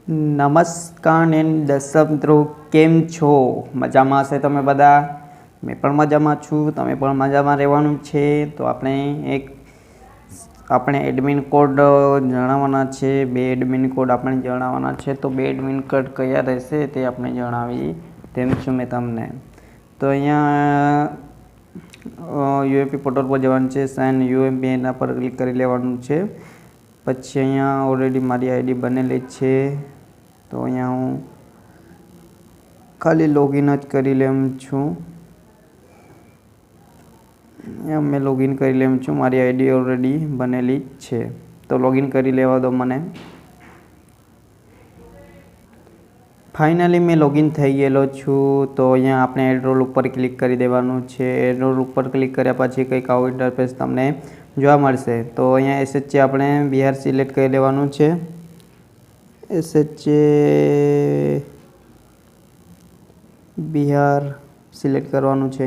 નમસ્કાર ને દર્શક મિત્રો, કેમ છો? મજામાં હશે તમે બધા? મેં પણ મજામાં છું, તમે પણ મજામાં રહેવાનું છે. તો આપણે એડમિન કોડ જણાવવાના છે. 2 એડમિન કોડ આપણે જણાવવાના છે. તો 2 એડમિન કોડ કયા રહેશે તે આપણે જણાવી તેમ છું મેં તમને. તો અહીંયા યુએમપી પોર્ટલ પર જવાનું છે. સાઇન યુએમપી એના પર ક્લિક કરી લેવાનું છે. પછી અહીંયા ઓલરેડી મારી આઈડી બનેલી છે. તો અહીંયા હું ખાલી લોગિન જ કરી લેમ છું. અહીંયા મેં લોગિન કરી લેમ છું. મારી આઈડી ઓલરેડી બનેલી છે. તો લોગિન કરી લેવા દો મને. ફાઇનલી મેં લોગિન થઈ ગયેલો છું. તો અહીંયા આપણે એડરોલ ઉપર ક્લિક કરી દેવાનું છે. એડરોલ ઉપર ક્લિક કર્યા પછી કંઈક આવું ઇન્ટરફેસ તમને જોવા મળશે. તો અહીંયા એસએચએ આપણે બિહાર સિલેક્ટ કરી લેવાનું છે. એસએચએ બિહાર સિલેક્ટ કરવાનું છે.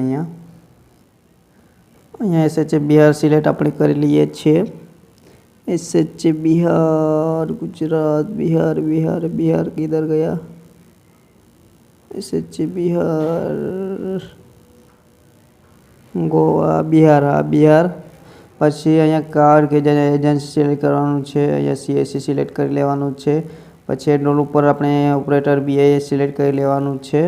અહીંયા એસએચએ બિહાર સિલેક્ટ આપણે કરી લઈએ છીએ. એસએચએ બિહાર, ગુજરાત, બિહાર કિધર ગયા? एसएचए बिहार, गोवा, बिहार. પછી અહીંયા કાર્ડ કે જેને એજન્સી સિલેક્ટ કરવાનું છે. અહીંયા સીએસસી સિલેક્ટ કરી લેવાનું છે. પછી એડરોલ ઉપર આપણે ઓપરેટર બીઆઈએસ સિલેક્ટ કરી લેવાનું છે.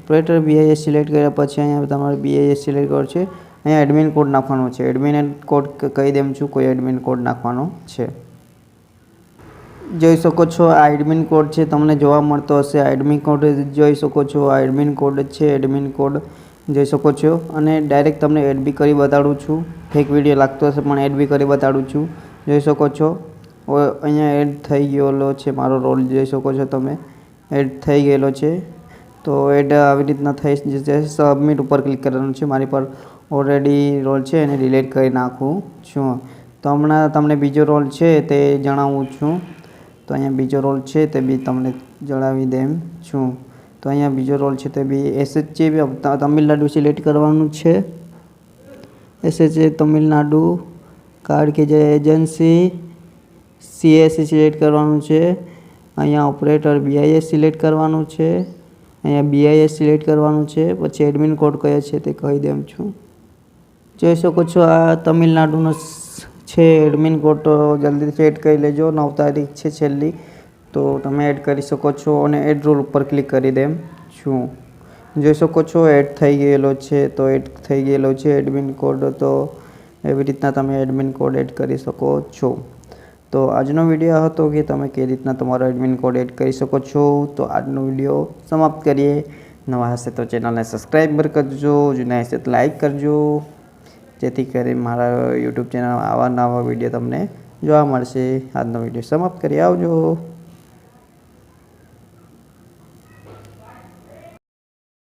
ઓપરેટર બીઆઈએસ સિલેક્ટ કર્યા પછી અહીંયા તમારે બીઆઈએસ સિલેક્ટ કરવાનું છે. અહીંયા એડમિન કોડ નાખવાનો છે. એડમિન કોડ કહી દેમ છું, કોઈ એડમિન કોડ નાખવાનો છે. જોઈ શકો છો આ એડમિન કોડ છે, તમને જોવા મળતો હશે. આ એડમિન કોડ જોઈ શકો છો. આ એડમિન કોડ છે. એડમિન કોડ જોઈ શકો છો. અને ડાયરેક્ટ તમને એડ બી કરી બતાડું છું. ફેક વિડીયો લાગતો હશે પણ એડ બી કરી બતાડું છું. જોઈ શકો છો અહીંયા એડ થઈ ગયેલો છે. મારો રોલ જોઈ શકો છો તમે, એડ થઈ ગયેલો છે. તો એડ આવી રીતના થઈ જશે. સબમિટ ઉપર ક્લિક કરવાનું છે. મારી પર ઓલરેડી રોલ છે એને ડિલીટ કરી નાખું છું. તો હમણાં તમને બીજો રોલ છે તે જણાવું છું. તો અહીંયા બીજો રોલ છે તે બી તમને જણાવી દેમ છું. તો અહીંયા બીજો રોલ છે તે બી એસએચએ તમિલનાડુ સિલેક્ટ કરવાનું છે. એસએચએ તમિલનાડુ, કાર્ડ કે જે એજન્સી સીએસસી સિલેક્ટ કરવાનું છે. અહીંયા ઓપરેટર બીઆઈએસ સિલેક્ટ કરવાનું છે. અહીંયા બીઆઈએસ સિલેક્ટ કરવાનું છે. પછી એડમિન કોડ કયો છે તે કહી દેમ છું. જોઈ શકો છો આ તમિલનાડુનો છે એડમિન કોડ. તો જલ્દીથી એડ કરી લેજો. 9 તારીખ છે છેલ્લી, તો તમે એડ કરી શકો છો. અને એડ રોલ ઉપર ક્લિક કરી દેમ છું. જોઈ શકો છો એડ થઈ ગયેલો છે. તો એડ થઈ ગયેલો છે એડમિન કોડ. તો એવી રીતના તમે એડમિન કોડ એડ કરી શકો છો. તો આજનો વિડીયો હતો કે તમે કઈ રીતના તમારો એડમિન કોડ એડ કરી શકો છો. તો આજનો વિડીયો સમાપ્ત કરીએ. નવા હશે તો ચેનલને સબસ્ક્રાઈબ કરજો, જૂના હશે તો લાઈક કરજો, જેથી કરી મારા યુટ્યુબ ચેનલ આવા નવા વિડીયો તમને જોવા મળશે. આજનો વિડીયો સમાપ્ત કરી આવજો.